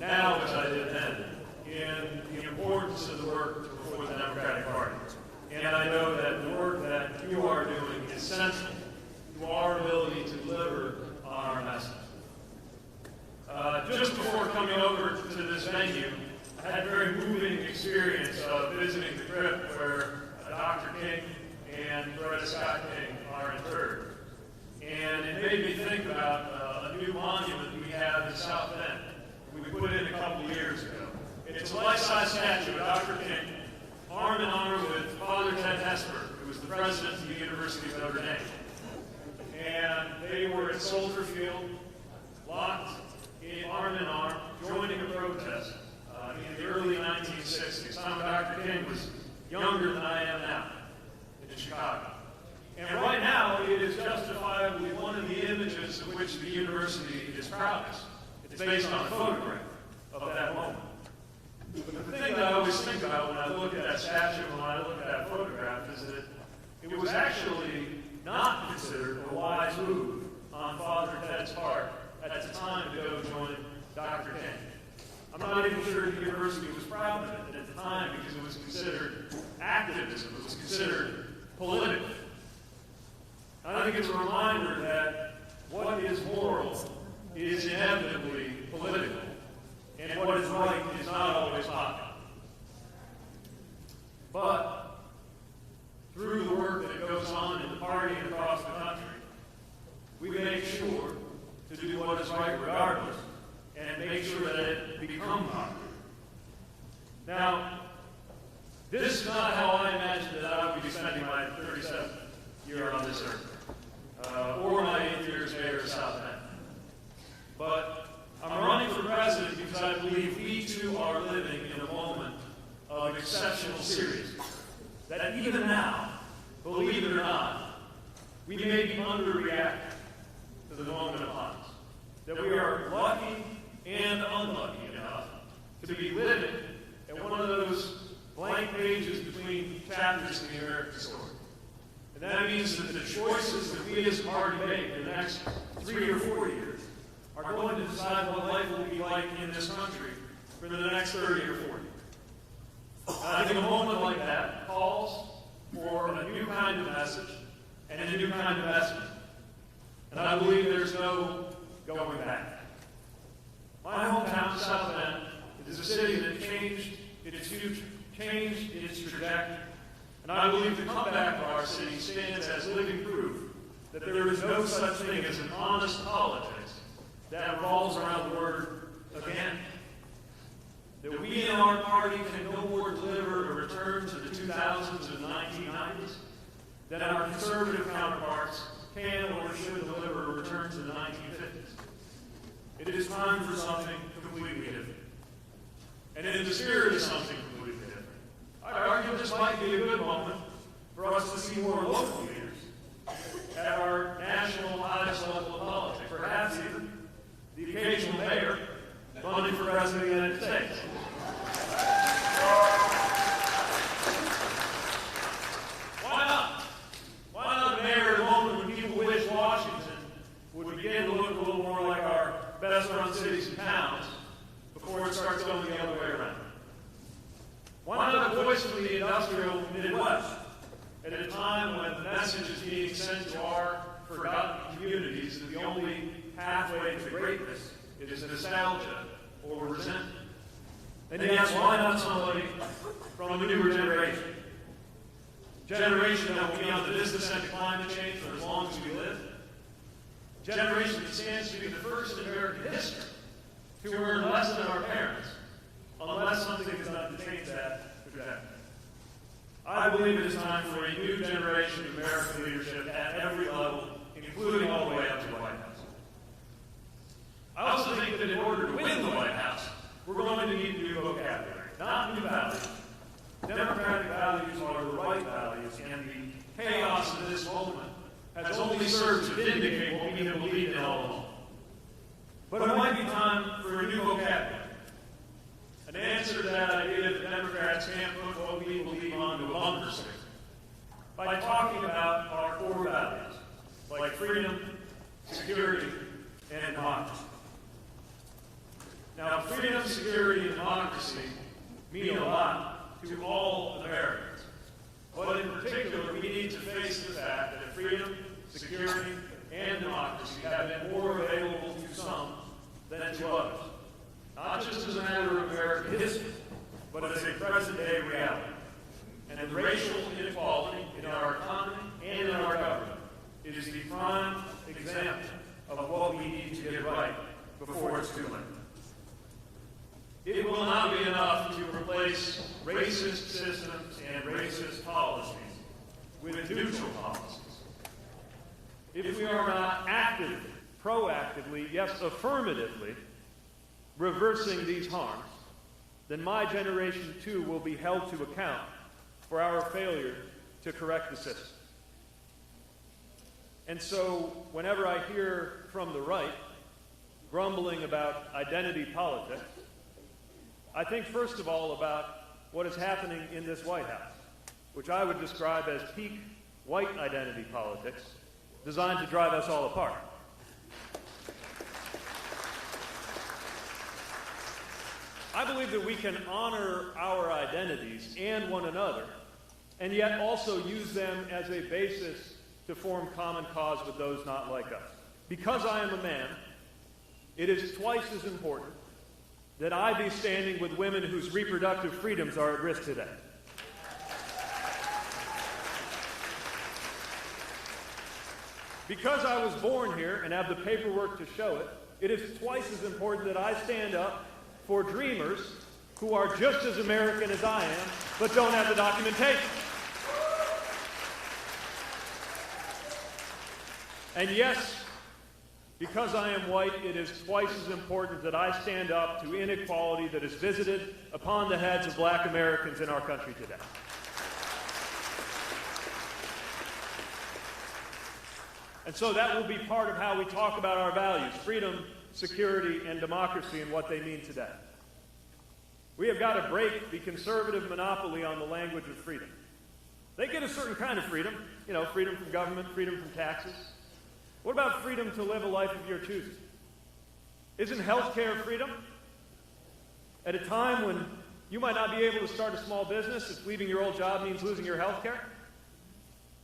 now as I did then, in the importance of the work for the Democratic Party. And I know that the work that you are doing is central to our ability to deliver on our message. Just before coming over to this venue, I had a very moving experience of visiting the crypt where Dr. King and Coretta Scott King are interred. And it made me think about a new monument we have in South Bend. We put in a couple of years ago. It's a life-size statue of Dr. King, arm in arm with Father Ted Hesper, who was the president of the University of Notre Dame. And they were at Soldier Field, locked arm in arm, joining a protest in the early 1960s. Time Dr. King was younger than I am now in Chicago. And right now, it is justifiably one of the images of which the university is proudest. It's based on a photograph of that moment. But the thing that I always think about when I look at that statue and when I look at that photograph is that it was actually not considered a wise move on Father Ted's part at the time to go join Dr. King. I'm not even sure the university was proud of it at the time because it was considered activism, it was considered political. I think it's a reminder that what is moral is inevitably political, and what is right is not always popular. But through the work that goes on in the party and across the country, we make sure to do what is right regardless, and make sure that it becomes popular. Now, this is not how I imagined that I would be spending my 37th year on this earth, or my 8 years mayor of South Bend. But I'm running for president because I believe we too are living in a moment of exceptional seriousness. That even now, believe it or not, we may be underreacting to the moment upon us. That we are lucky and unlucky enough to be living at one of those blank pages between chapters in the American story. And that means that the choices that we as a party make in the next 3 or 4 years are going to decide what life will be like in this country for the next 30 or 40. I think a moment like that calls for a new kind of message and a new kind of message. And I believe there's no going back. My hometown, South Bend, is a city that changed its future, changed its trajectory. And I believe the comeback of our city stands as living proof that there is no such thing as an honest politics that revolves around the word again. That we in our party can no more deliver a return to the 2000s and 1990s than our conservative counterparts can or should deliver a return to the 1950s. It is time for something completely different. And in the spirit of something completely different, I'd argue this might be a good moment for us to see more local leaders at our national highest level of politics, perhaps even the occasional mayor running for president of the United States. Why not? Why not the mayor at a moment when people wish Washington would begin to look a little more like our best-run cities and towns before it starts going the other way around? Why not a voice from the industrial Midwest at a time when the message is being sent to our forgotten communities that the only pathway to greatness is nostalgia or resentment? And yes, why not somebody from a newer generation? Generation that will be on the business end of climate change for as long as we live. Generation that stands to be the first in American history to earn less than our parents, unless something is done to change that trajectory. I believe it is time for a new generation of American leadership at every level, including all the way up to the White House. I also think that in order to win the White House, we're going to need new vocabulary, not new values. Democratic values are the right values, and the chaos of this moment has only served to vindicate what we have believed in all along. But it might be time for a new vocabulary. An answer to that idea that Democrats can't put what we believe onto a bumper sticker by talking about our core values, like freedom, security, and democracy. Now, freedom, security, and democracy mean a lot to all Americans. But in particular, we need to face the fact that freedom, security, and democracy have been more available to some than to others. Not just as a matter of American history, but as a present-day reality. And the racial inequality in our economy and in our government is the prime example of what we need to get right before it's too late. It will not be enough to replace racist systems and racist policies with neutral policies. If we are not actively, proactively, yes, affirmatively reversing these harms, then my generation too will be held to account for our failure to correct the system. And so, whenever I hear from the right grumbling about identity politics, I think first of all about what is happening in this White House, which I would describe as peak white identity politics, designed to drive us all apart. I believe that we can honor our identities and one another, and yet also use them as a basis to form common cause with those not like us. Because I am a man, it is twice as important that I be standing with women whose reproductive freedoms are at risk today. Because I was born here and have the paperwork to show it, it is twice as important that I stand up for dreamers who are just as American as I am, but don't have the documentation. And yes, because I am white, it is twice as important that I stand up to inequality that is visited upon the heads of black Americans in our country today. And so that will be part of how we talk about our values, freedom, security, and democracy, and what they mean today. We have got to break the conservative monopoly on the language of freedom. They get a certain kind of freedom, freedom from government, freedom from taxes. What about freedom to live a life of your choosing? Isn't health care freedom? At a time when you might not be able to start a small business if leaving your old job means losing your health care?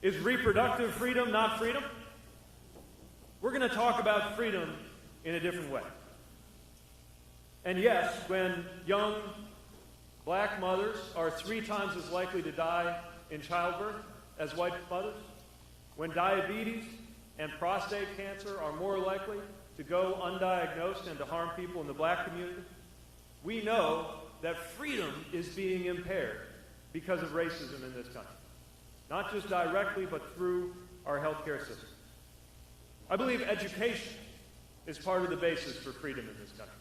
Is reproductive freedom not freedom? We're going to talk about freedom in a different way. And yes, when young black mothers are 3 times as likely to die in childbirth as white mothers, when diabetes and prostate cancer are more likely to go undiagnosed and to harm people in the black community, we know that freedom is being impaired because of racism in this country. Not just directly, but through our healthcare system. I believe education is part of the basis for freedom in this country,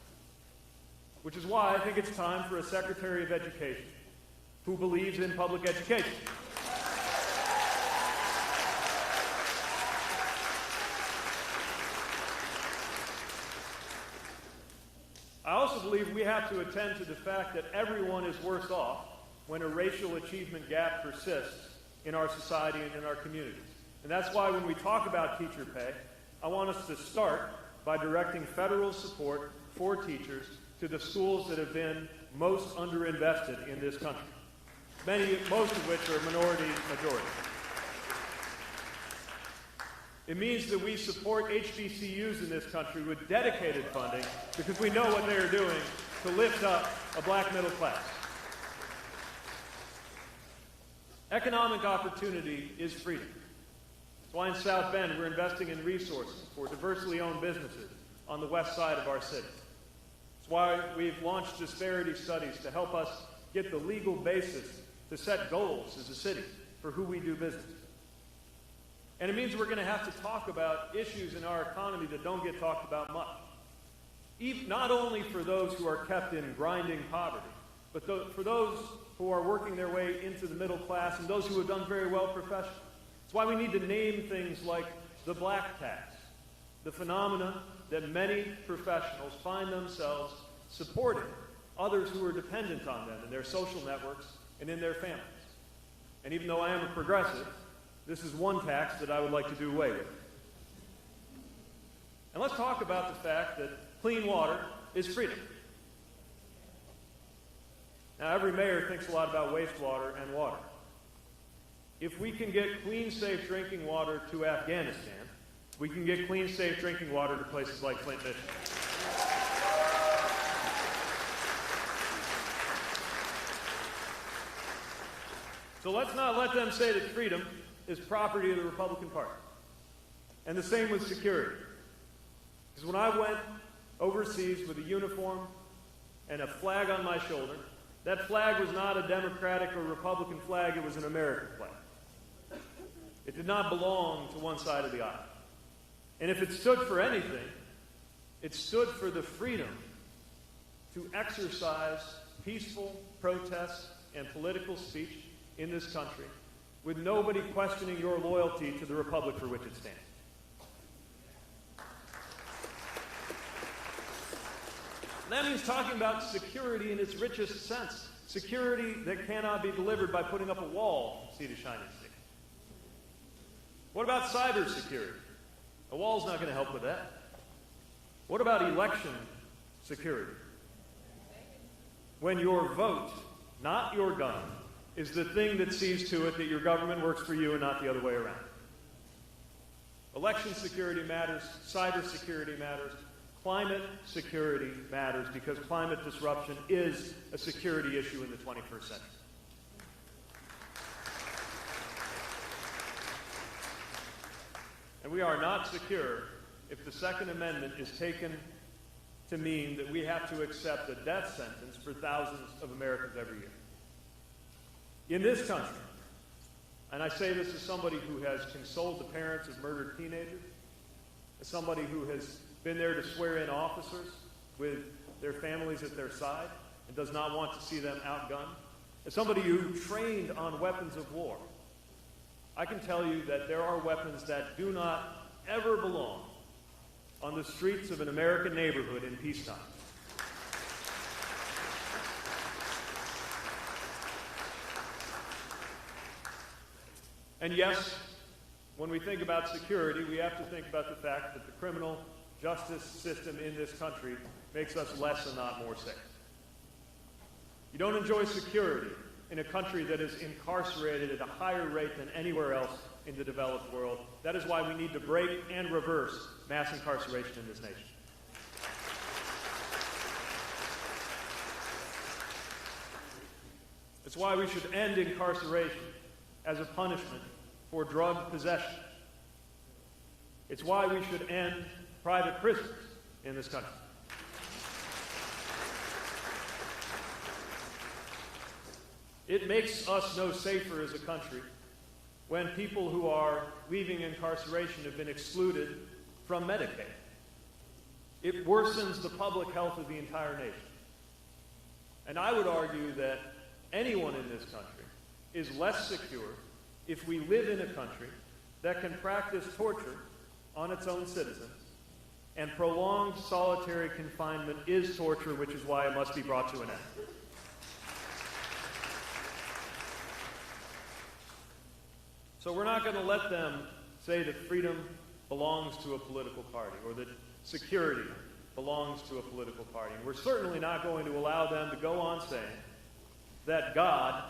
which is why I think it's time for a Secretary of Education who believes in public education. I also believe we have to attend to the fact that everyone is worse off when a racial achievement gap persists in our society and in our communities. And that's why when we talk about teacher pay, I want us to start by directing federal support for teachers to the schools that have been most underinvested in this country, most of which are minority majority. It means that we support HBCUs in this country with dedicated funding because we know what they are doing to lift up a black middle class. Economic opportunity is freedom. That's why in South Bend we're investing in resources for diversely owned businesses on the west side of our city. That's why we've launched disparity studies to help us get the legal basis to set goals as a city for who we do business. And it means we're going to have to talk about issues in our economy that don't get talked about much. Not only for those who are kept in grinding poverty, but for those who are working their way into the middle class and those who have done very well professionally. That's why we need to name things like the black tax, the phenomena that many professionals find themselves supporting others who are dependent on them in their social networks and in their families. And even though I am a progressive, this is one tax that I would like to do away with. And let's talk about the fact that clean water is freedom. Now, every mayor thinks a lot about wastewater and water. If we can get clean, safe drinking water to Afghanistan, we can get clean, safe drinking water to places like Flint, Michigan. So let's not let them say that freedom is property of the Republican Party. And the same with security. Because when I went overseas with a uniform and a flag on my shoulder, that flag was not a Democratic or Republican flag, it was an American flag. It did not belong to one side of the aisle. And if it stood for anything, it stood for the freedom to exercise peaceful protest and political speech in this country with nobody questioning your loyalty to the republic for which it stands. That means talking about security in its richest sense. Security that cannot be delivered by putting up a wall from sea to shining sea. What about cybersecurity? A wall's not going to help with that. What about election security? When your vote, not your gun, is the thing that sees to it that your government works for you and not the other way around. Election security matters, cybersecurity matters, climate security matters, because climate disruption is a security issue in the 21st century. And we are not secure if the Second Amendment is taken to mean that we have to accept a death sentence for thousands of Americans every year. In this country, and I say this as somebody who has consoled the parents of murdered teenagers, as somebody who has been there to swear in officers with their families at their side and does not want to see them outgunned, as somebody who trained on weapons of war, I can tell you that there are weapons that do not ever belong on the streets of an American neighborhood in peacetime. And yes, when we think about security, we have to think about the fact that the criminal justice system in this country makes us less and not more safe. You don't enjoy security in a country that is incarcerated at a higher rate than anywhere else in the developed world. That is why we need to break and reverse mass incarceration in this nation. It's why we should end incarceration as a punishment for drug possession. It's why we should end private prisons in this country. It makes us no safer as a country when people who are leaving incarceration have been excluded from Medicaid. It worsens the public health of the entire nation. And I would argue that anyone in this country is less secure if we live in a country that can practice torture on its own citizens, and prolonged solitary confinement is torture, which is why it must be brought to an end. So we're not going to let them say that freedom belongs to a political party or that security belongs to a political party. And we're certainly not going to allow them to go on saying that God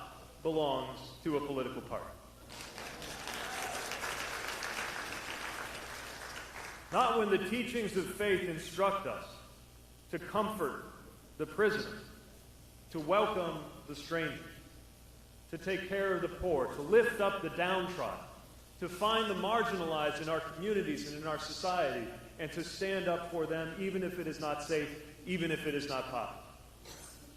belongs to a political party. Not when the teachings of faith instruct us to comfort the prisoner, to welcome the stranger, to take care of the poor, to lift up the downtrodden, to find the marginalized in our communities and in our society, and to stand up for them even if it is not safe, even if it is not popular.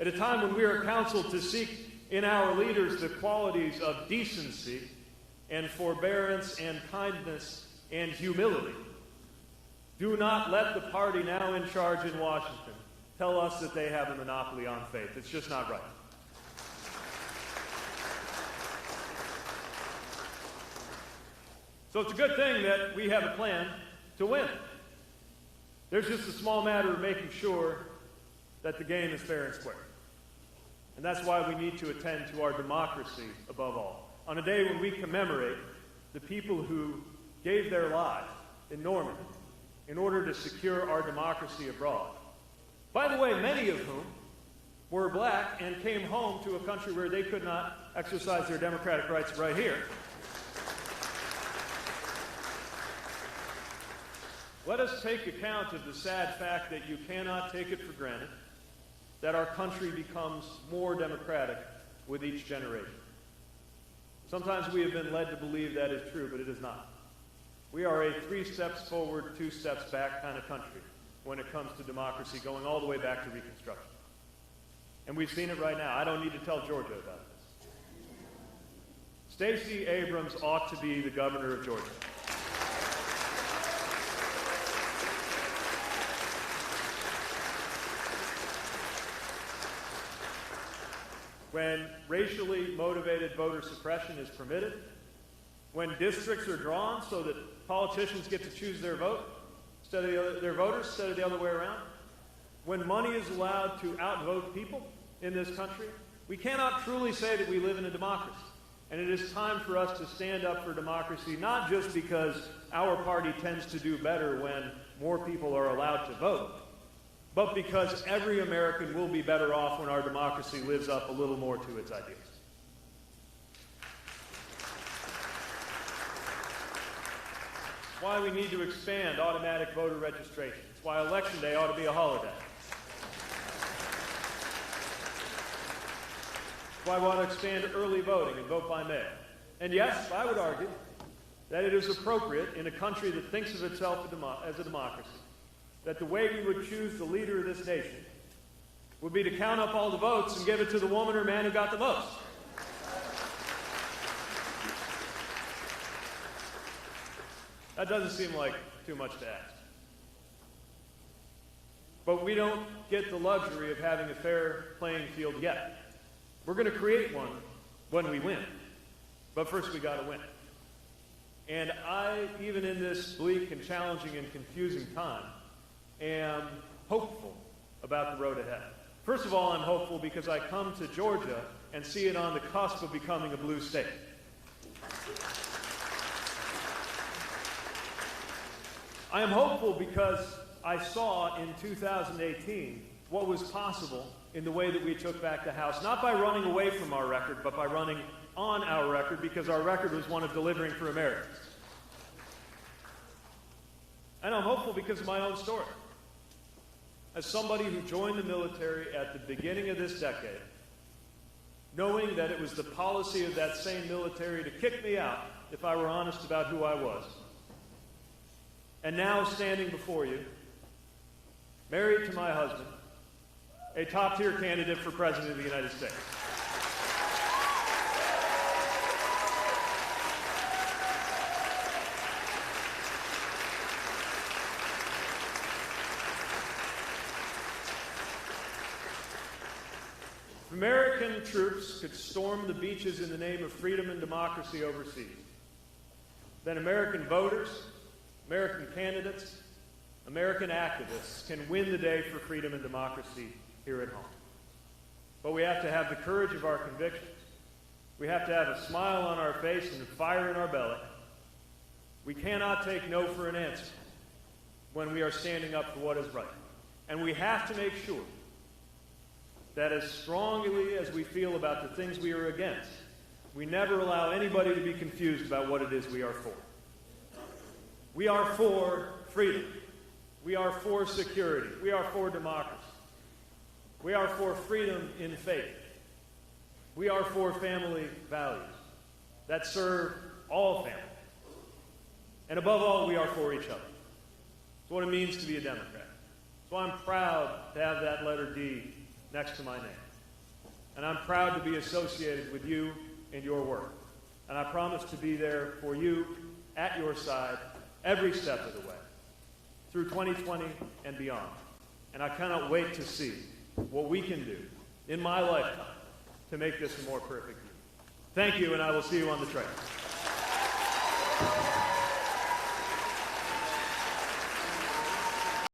At a time when we are counseled to seek in our leaders the qualities of decency and forbearance and kindness and humility, do not let the party now in charge in Washington tell us that they have a monopoly on faith. It's just not right. So it's a good thing that we have a plan to win. There's just a small matter of making sure that the game is fair and square. And that's why we need to attend to our democracy above all. On a day when we commemorate the people who gave their lives in Normandy in order to secure our democracy abroad. By the way, many of whom were black and came home to a country where they could not exercise their democratic rights right here. Let us take account of the sad fact that you cannot take it for granted that our country becomes more democratic with each generation. Sometimes we have been led to believe that is true, but it is not. We are a 3 steps forward, 2 steps back kind of country when it comes to democracy, going all the way back to Reconstruction. And we've seen it right now. I don't need to tell Georgia about this. Stacey Abrams ought to be the governor of Georgia. When racially motivated voter suppression is permitted, when districts are drawn so that politicians get to choose their vote instead of their voters instead of the other way around, when money is allowed to outvote people in this country, we cannot truly say that we live in a democracy. And it is time for us to stand up for democracy, not just because our party tends to do better when more people are allowed to vote, but because every American will be better off when our democracy lives up a little more to its ideals. It's why we need to expand automatic voter registration. It's why Election Day ought to be a holiday. It's why we ought to expand early voting and vote by mail. And yes, I would argue that it is appropriate in a country that thinks of itself as a democracy that the way we would choose the leader of this nation would be to count up all the votes and give it to the woman or man who got the most. That doesn't seem like too much to ask. But we don't get the luxury of having a fair playing field yet. We're going to create one when we win. But first we got to win. And I, even in this bleak and challenging and confusing time, am hopeful about the road ahead. First of all, I'm hopeful because I come to Georgia and see it on the cusp of becoming a blue state. I am hopeful because I saw in 2018 what was possible in the way that we took back the House, not by running away from our record, but by running on our record, because our record was one of delivering for Americans. And I'm hopeful because of my own story. As somebody who joined the military at the beginning of this decade, knowing that it was the policy of that same military to kick me out if I were honest about who I was, and now standing before you, married to my husband, a top-tier candidate for President of the United States. If American troops could storm the beaches in the name of freedom and democracy overseas, then American voters, American candidates, American activists can win the day for freedom and democracy here at home. But we have to have the courage of our convictions. We have to have a smile on our face and fire in our belly. We cannot take no for an answer when we are standing up for what is right. And we have to make sure that as strongly as we feel about the things we are against, we never allow anybody to be confused about what it is we are for. We are for freedom. We are for security. We are for democracy. We are for freedom in faith. We are for family values that serve all families. And above all, we are for each other. It's what it means to be a Democrat. So I'm proud to have that letter D next to my name. And I'm proud to be associated with you in your work. And I promise to be there for you, at your side, every step of the way, through 2020 and beyond. And I cannot wait to see what we can do in my lifetime to make this a more perfect year. Thank you, and I will see you on the trail.